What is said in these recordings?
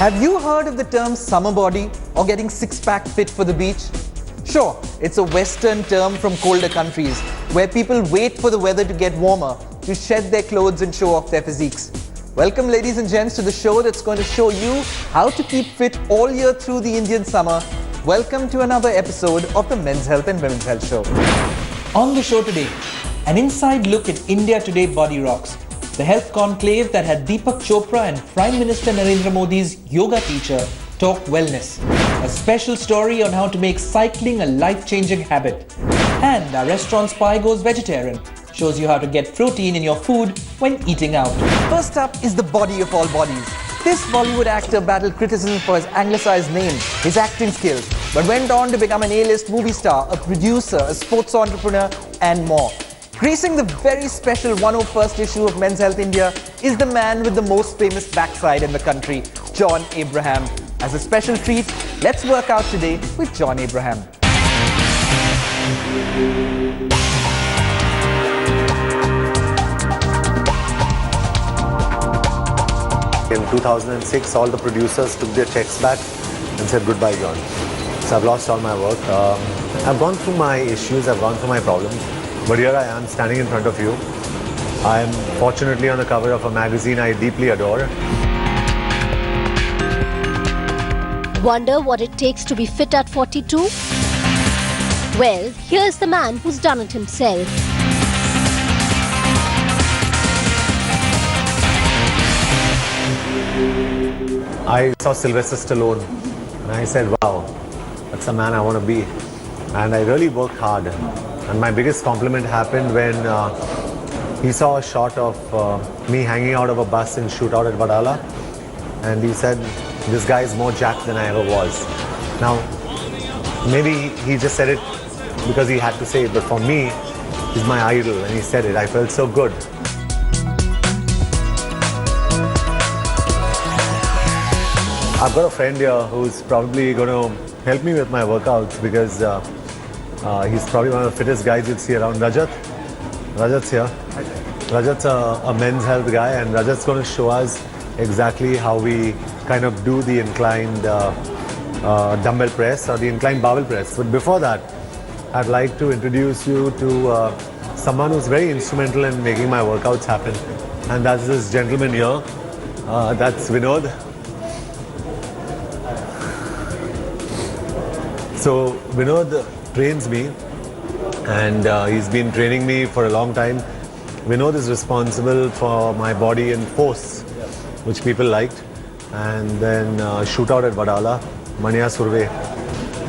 Have you heard of the term summer body or getting six-pack fit for the beach? Sure, it's a Western term from colder countries where people wait for the weather to get warmer to shed their clothes and show off their physiques. Welcome, ladies and gents, to the show that's going to show you how to keep fit all year through the Indian summer. Welcome to another episode of the Men's Health and Women's Health Show. On the show today, an inside look at India Today Body Rocks, the health conclave that had Deepak Chopra and Prime Minister Narendra Modi's yoga teacher talk wellness, a special story on how to make cycling a life-changing habit, and our restaurant spy goes vegetarian, shows you how to get protein in your food when eating out. First up is the body of all bodies. This Bollywood actor battled criticism for his anglicized name, his acting skills, but went on to become an A-list movie star, a producer, a sports entrepreneur, and more. Gracing the very special 101st issue of Men's Health India is the man with the most famous backside in the country, John Abraham. As a special treat, let's work out today with John Abraham. In 2006, all the producers took their checks back and said goodbye, John. So I've lost all my work. I've gone through my issues, I've gone through my problems, but here I am standing in front of you. I am fortunately on the cover of a magazine I deeply adore. Wonder what it takes to be fit at 42? Well, here's the man who's done it himself. I saw Sylvester Stallone and I said, wow, that's the man I want to be. And I really worked hard. And my biggest compliment happened when he saw a shot of me hanging out of a bus in Shootout at Wadala. And he said, this guy is more jacked than I ever was. Now, maybe he just said it because he had to say it, but for me, he's my idol and he said it. I felt so good. I've got a friend here who's probably going to help me with my workouts because he's probably one of the fittest guys you'd see around. Rajat. Rajat's here. Rajat's a men's health guy, and Rajat's going to show us exactly how we kind of do the inclined dumbbell press or the inclined barbell press. But before that, I'd like to introduce you to someone who's very instrumental in making my workouts happen. And that's this gentleman here. That's Vinod. So Vinod trains me, and he's been training me for a long time. Vinod is responsible for my body and force, which people liked. And then Shootout at Wadala, Manya Surve.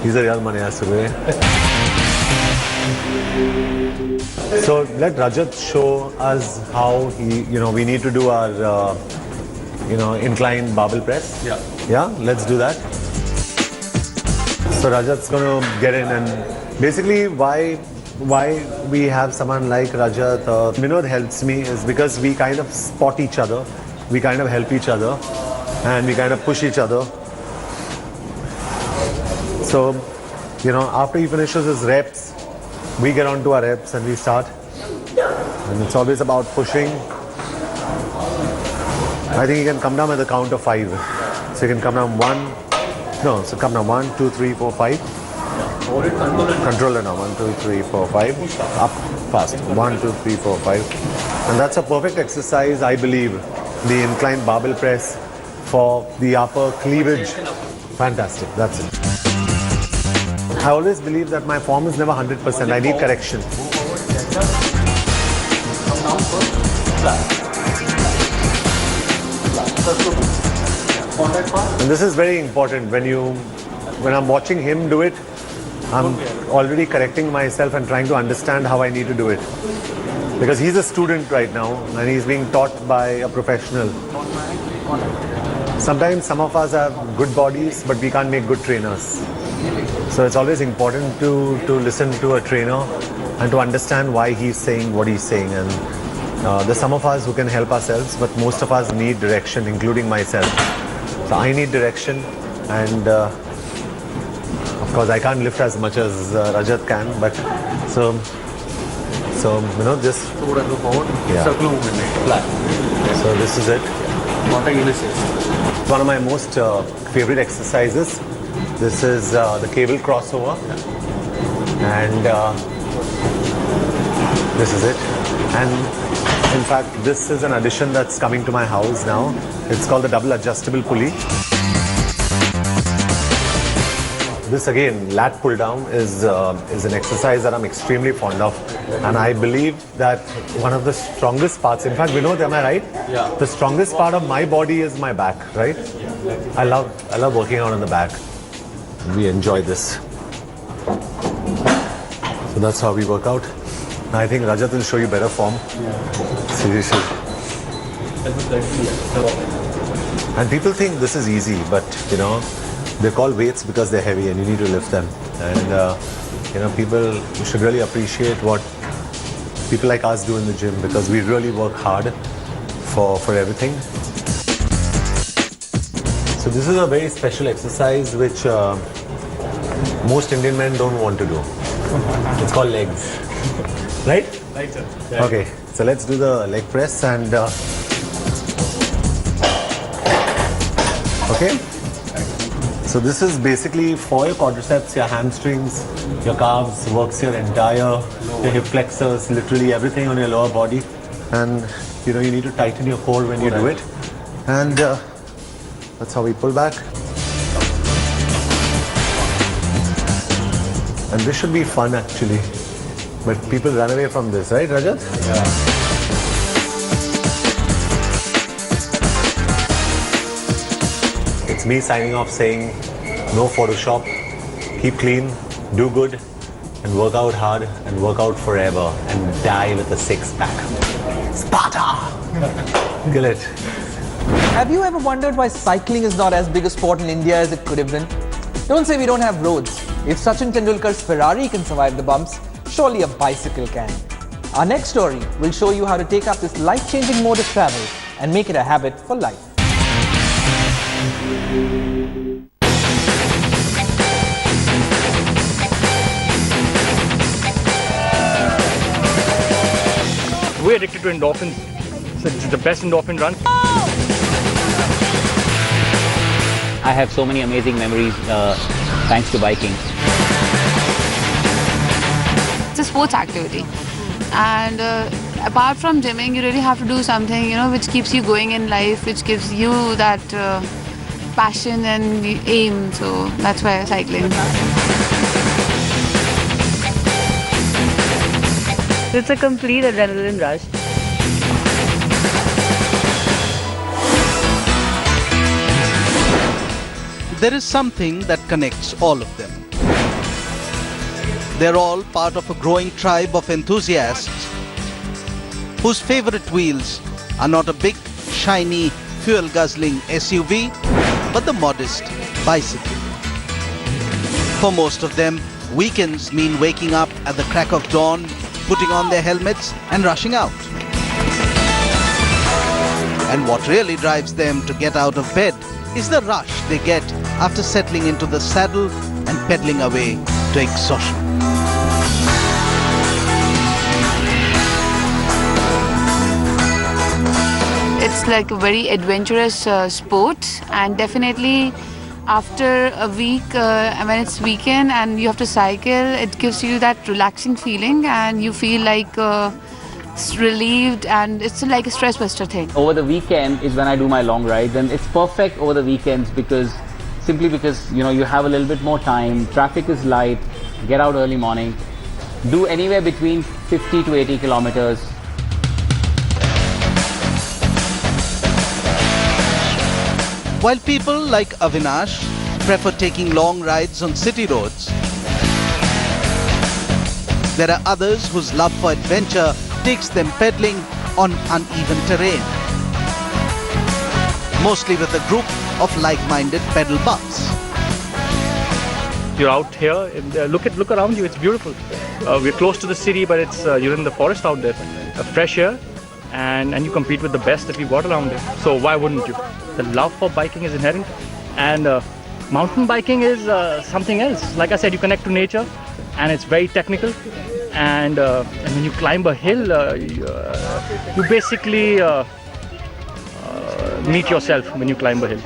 He's a real Manya Surve. So let Rajat show us how we need to do our inclined barbell press. Yeah, let's do that. So Rajat's going to get in, and basically why we have someone like Rajat, Vinod helps me is because we kind of spot each other, we kind of help each other, and we kind of push each other. So, after he finishes his reps, we get on to our reps and we start. And it's always about pushing. I think you can come down at the count of 5. So you can come down come down 1, 2, 3, 4, 5. Control it now. 1, 2, 3, 4, 5. Up fast. 1, 2, 3, 4, 5. And that's a perfect exercise, I believe. The inclined barbell press for the upper cleavage. Fantastic. That's it. I always believe that my form is never 100%. I need correction. And this is very important. When I'm watching him do it, I'm already correcting myself and trying to understand how I need to do it. Because he's a student right now and he's being taught by a professional. Sometimes some of us have good bodies, but we can't make good trainers. So it's always important to listen to a trainer and to understand why he's saying what he's saying. And there's some of us who can help ourselves, but most of us need direction, including myself. So I need direction, and of course I can't lift as much as Rajat can, but so just circle movement, flat. So this is it. It's one of my most favorite exercises. This is the cable crossover, and this is it. And in fact, this is an addition that's coming to my house now. It's called the double adjustable pulley. This again, lat pull down, is an exercise that I'm extremely fond of, and I believe that one of the strongest parts. In fact, Vinod, am I right? Yeah. The strongest part of my body is my back, right? I love working out on the back. We enjoy this. So that's how we work out. I think Rajat will show you better form. Seriously. And people think this is easy, but you know, they're called weights because they're heavy and you need to lift them. And you know, people should really appreciate what people like us do in the gym, because we really work hard for everything. So this is a very special exercise which most Indian men don't want to do. It's called legs. Right? Right, sir. Okay, so let's do the leg press and okay. So this is basically for your quadriceps, your hamstrings, your calves, works your entire, your hip flexors, literally everything on your lower body. And you know, you need to tighten your core when you do it. And that's how we pull back. And this should be fun actually. But people run away from this, right, Rajat? Yeah. It's me signing off saying, no Photoshop, keep clean, do good, and work out hard, and work out forever, and die with a six-pack. Sparta! Kill it. Have you ever wondered why cycling is not as big a sport in India as it could have been? Don't say we don't have roads. If Sachin Tendulkar's Ferrari can survive the bumps, surely a bicycle can. Our next story will show you how to take up this life-changing mode of travel and make it a habit for life. We're addicted to endorphins. It's the best endorphin run. I have so many amazing memories thanks to biking. It's a sports activity, and apart from gymming, you really have to do something, you know, which keeps you going in life, which gives you that passion and aim. So that's why cycling. It's a complete adrenaline rush. There is something that connects all of them. They're all part of a growing tribe of enthusiasts whose favorite wheels are not a big, shiny, fuel-guzzling SUV, but the modest bicycle. For most of them, weekends mean waking up at the crack of dawn, putting on their helmets and rushing out. And what really drives them to get out of bed is the rush they get after settling into the saddle and pedaling away to exhaustion. It's like a very adventurous sport, and definitely after a week, when it's weekend and you have to cycle, it gives you that relaxing feeling and you feel like relieved, and it's like a stress buster thing. Over the weekend is when I do my long rides, and it's perfect over the weekends simply because you know, you have a little bit more time, traffic is light, get out early morning, do anywhere between 50 to 80 kilometers. While people like Avinash prefer taking long rides on city roads, there are others whose love for adventure takes them pedaling on uneven terrain, mostly with a group of like-minded pedal buffs. You're out here, and, look around you, it's beautiful. We're close to the city, but it's you're in the forest out there. Fresh air, and you compete with the best that we've got around here. So why wouldn't you? The love for biking is inherent, and mountain biking is something else. Like I said, you connect to nature, and it's very technical. And when you climb a hill, you basically meet yourself when you climb a hill.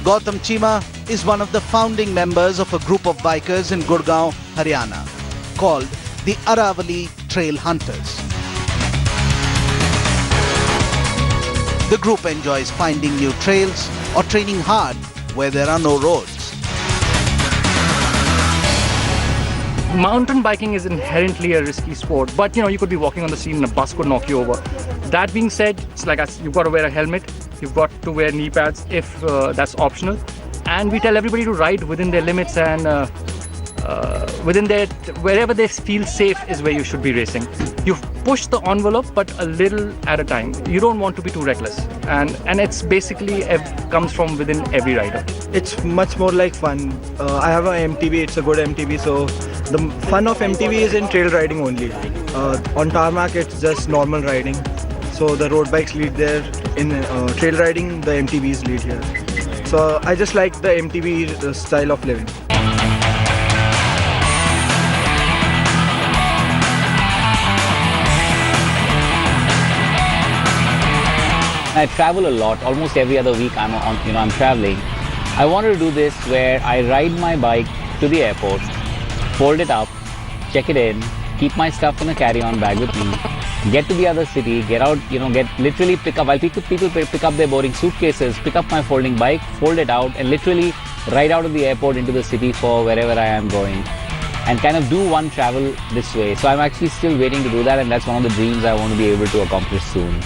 Gautam Chima is one of the founding members of a group of bikers in Gurgaon, Haryana, called the Aravali Trail Hunters. The group enjoys finding new trails or training hard where there are no roads. Mountain biking is inherently a risky sport, but you could be walking on the scene and a bus could knock you over. That being said, it's like you've got to wear a helmet, you've got to wear knee pads if that's optional, and we tell everybody to ride within their limits and wherever they feel safe is where you should be racing. You push the envelope, but a little at a time. You don't want to be too reckless, and it's basically comes from within every rider. It's much more like fun. I have an MTB, it's a good MTB, so the fun of MTB is in trail riding only. On tarmac, it's just normal riding. So the road bikes lead there. In trail riding, the MTBs lead here. So I just like the MTB style of living. I travel a lot. Almost every other week I'm traveling. I wanted to do this where I ride my bike to the airport, fold it up, check it in, keep my stuff in a carry-on bag with me, get to the other city, get out, literally pick up. I'll people pick up their boarding suitcases, pick up my folding bike, fold it out, and literally ride out of the airport into the city for wherever I am going, and kind of do one travel this way. So I'm actually still waiting to do that, and that's one of the dreams I want to be able to accomplish soon.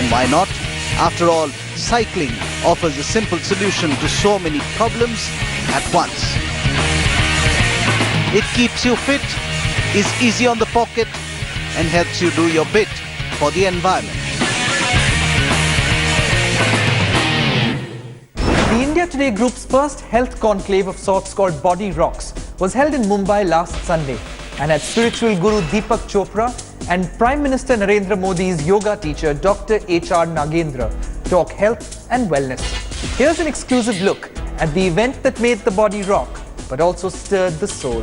And why not? After all, cycling offers a simple solution to so many problems at once. It keeps you fit, is easy on the pocket, and helps you do your bit for the environment. The India Today Group's first health conclave of sorts, called Body Rocks, was held in Mumbai last Sunday and had spiritual guru Deepak Chopra and Prime Minister Narendra Modi's yoga teacher Dr. H.R. Nagendra talk health and wellness. Here's an exclusive look at the event that made the body rock, but also stirred the soul.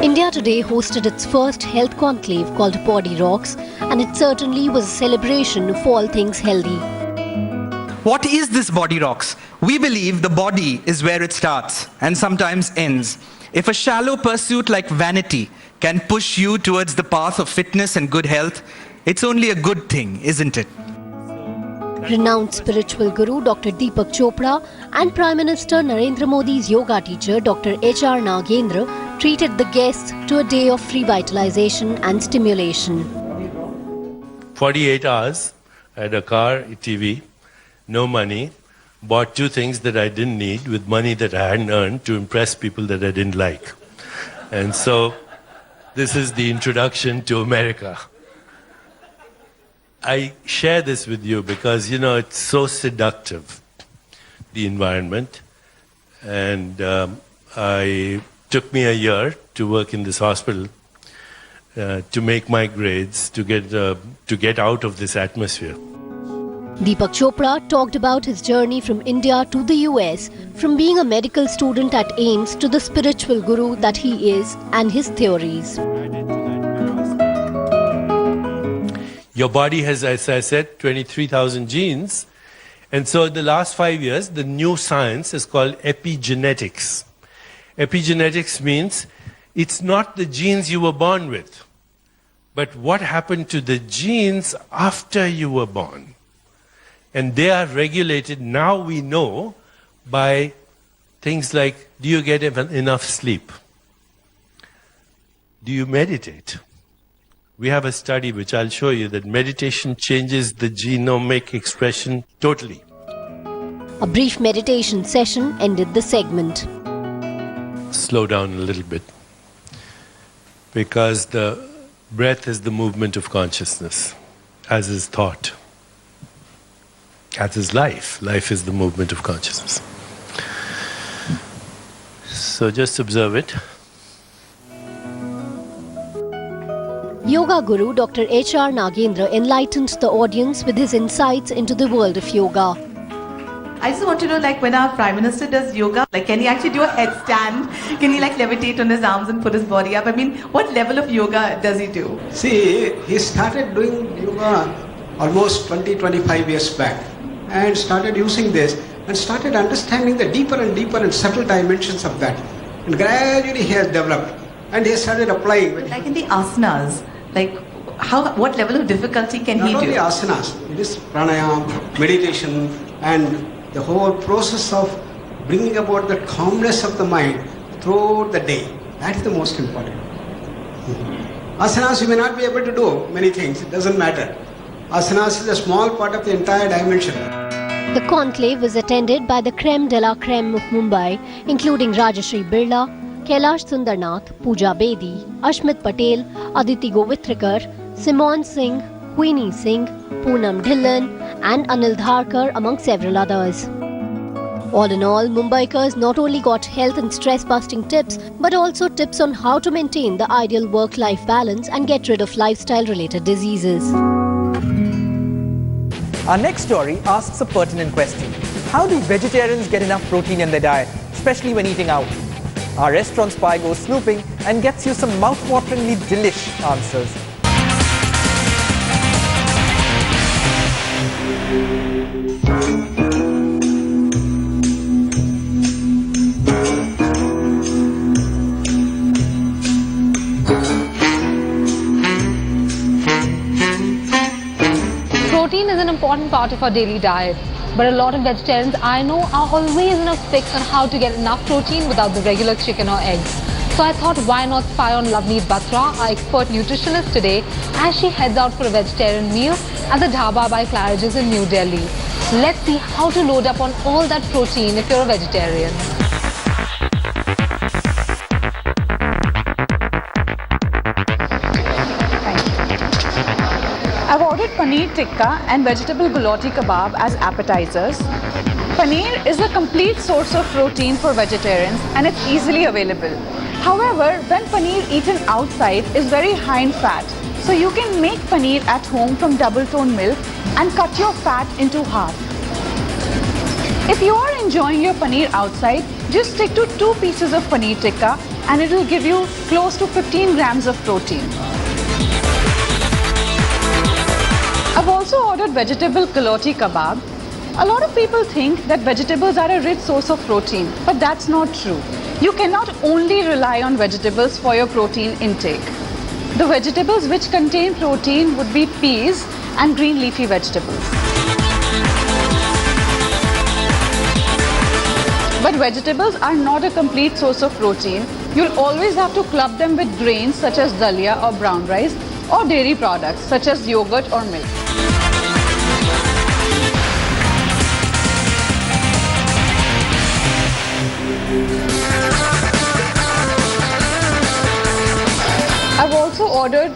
India Today hosted its first health conclave called Body Rocks, and it certainly was a celebration of all things healthy. What is this Body Rocks? We believe the body is where it starts and sometimes ends. If a shallow pursuit like vanity can push you towards the path of fitness and good health, it's only a good thing, isn't it? Renowned spiritual guru Dr. Deepak Chopra and Prime Minister Narendra Modi's yoga teacher Dr. H.R. Nagendra treated the guests to a day of revitalization and stimulation. 48 hours, I had a car, a TV, no money, bought two things that I didn't need with money that I hadn't earned to impress people that I didn't like. And so this is the introduction to America. I share this with you because, it's so seductive, the environment. And it took me a year to work in this hospital to make my grades, to get out of this atmosphere. Deepak Chopra talked about his journey from India to the US, from being a medical student at AIIMS to the spiritual guru that he is and his theories. Your body has, as I said, 23,000 genes. And so in the last 5 years, the new science is called epigenetics. Epigenetics means it's not the genes you were born with, but what happened to the genes after you were born. And they are regulated, now we know, by things like, do you get enough sleep? Do you meditate? We have a study which I'll show you that meditation changes the genomic expression totally. A brief meditation session ended the segment. Slow down a little bit, because the breath is the movement of consciousness, as is thought. As is life. Life is the movement of consciousness. So just observe it. Yoga guru Dr. H.R. Nagendra enlightened the audience with his insights into the world of yoga. I just want to know, like, when our Prime Minister does yoga, like, can he actually do a headstand? Can he, like, levitate on his arms and put his body up? I mean, what level of yoga does he do? See, he started doing yoga almost 20-25 years back and started using this and started understanding the deeper and deeper and subtle dimensions of that. And gradually he has developed and he started applying. Like in the asanas, like, what level of difficulty can he do? Not only asanas, it is pranayama, meditation, and the whole process of bringing about the calmness of the mind throughout the day. That's the most important. Asanas, you may not be able to do many things, it doesn't matter. Asanas is a small part of the entire dimension. The conclave was attended by the creme de la creme of Mumbai, including Rajashri Birla, Kailash Sundarnath, Pooja Bedi, Ashmit Patel, Aditi Govitrikar, Simon Singh, Queenie Singh, Poonam Dhillon, and Anil Dharkar, among several others. All in all, Mumbaikars not only got health and stress-busting tips, but also tips on how to maintain the ideal work-life balance and get rid of lifestyle-related diseases. Our next story asks a pertinent question. How do vegetarians get enough protein in their diet, especially when eating out? Our restaurant spy goes snooping and gets you some mouth-wateringly delish answers. Protein is an important part of our daily diet, but a lot of vegetarians I know are always in a fix on how to get enough protein without the regular chicken or eggs. So I thought, why not spy on Lavneet Batra, our expert nutritionist today, as she heads out for a vegetarian meal at the Dhaba by Claridge's in New Delhi. Let's see how to load up on all that protein if you're a vegetarian. I've ordered paneer tikka and vegetable gulati kebab as appetizers. Paneer is a complete source of protein for vegetarians and it's easily available. However, when paneer eaten outside is very high in fat, so you can make paneer at home from double tone milk and cut your fat into half. If you are enjoying your paneer outside, just stick to 2 pieces of paneer tikka and it will give you close to 15 grams of protein. I've also ordered vegetable gulati kebab. A lot of people think that vegetables are a rich source of protein, but that's not true. You cannot only rely on vegetables for your protein intake. The vegetables which contain protein would be peas and green leafy vegetables. But vegetables are not a complete source of protein. You'll always have to club them with grains such as dalia or brown rice, or dairy products such as yogurt or milk. I've also ordered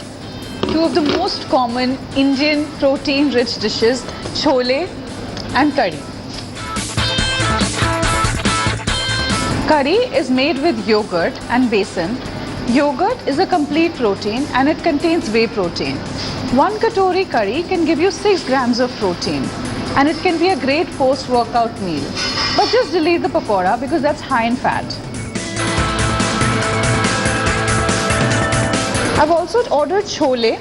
2 of the most common Indian protein-rich dishes, chole and curry. Curry is made with yogurt and besan. Yogurt is a complete protein and it contains whey protein. 1 katori curry can give you 6 grams of protein and it can be a great post-workout meal. But just delete the pakora because that's high in fat. I've also ordered chole.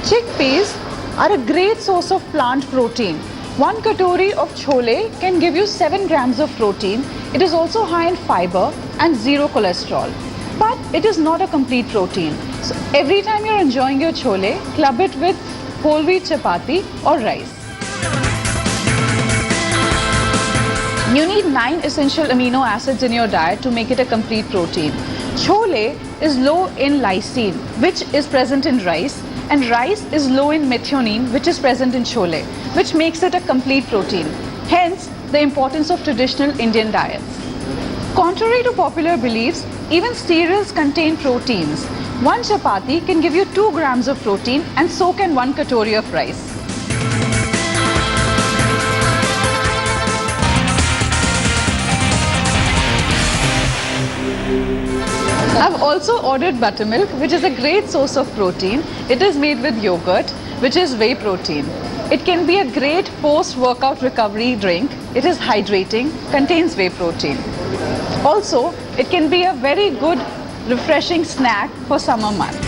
Chickpeas are a great source of plant protein. 1 katori of chole can give you 7 grams of protein. It is also high in fiber and 0 cholesterol. But it is not a complete protein. So every time you're enjoying your chole, club it with whole wheat chapati or rice. You need 9 essential amino acids in your diet to make it a complete protein. Chole is low in lysine, which is present in rice, and rice is low in methionine, which is present in chole, which makes it a complete protein. Hence, the importance of traditional Indian diets. Contrary to popular beliefs, even cereals contain proteins. 1 chapati can give you 2 grams of protein and so can 1 katori of rice. I've also ordered buttermilk, which is a great source of protein. It is made with yogurt, which is whey protein. It can be a great post-workout recovery drink. It is hydrating, contains whey protein. Also, it can be a very good refreshing snack for summer months.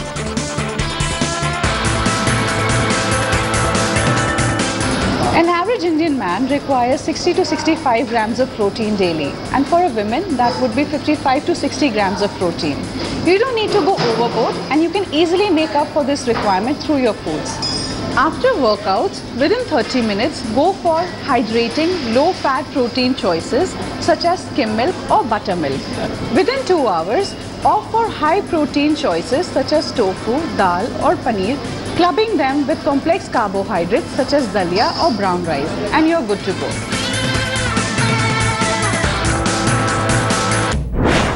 An average Indian man requires 60 to 65 grams of protein daily, and for a woman that would be 55 to 60 grams of protein. You don't need to go overboard, and you can easily make up for this requirement through your foods. After workouts, within 30 minutes, go for hydrating low-fat protein choices such as skim milk or buttermilk. Within 2 hours, opt for high-protein choices such as tofu, dal or paneer, clubbing them with complex carbohydrates such as dalia or brown rice, and you're good to go.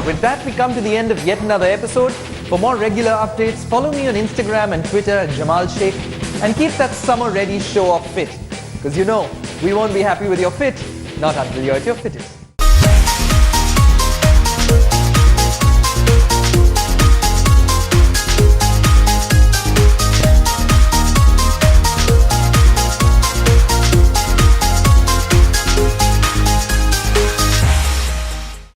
With that, we come to the end of yet another episode. For more regular updates, follow me on Instagram and Twitter at Jamal Sheikh, and keep that summer ready show off fit. Because you know, we won't be happy with your fit, not until you're at your fittest.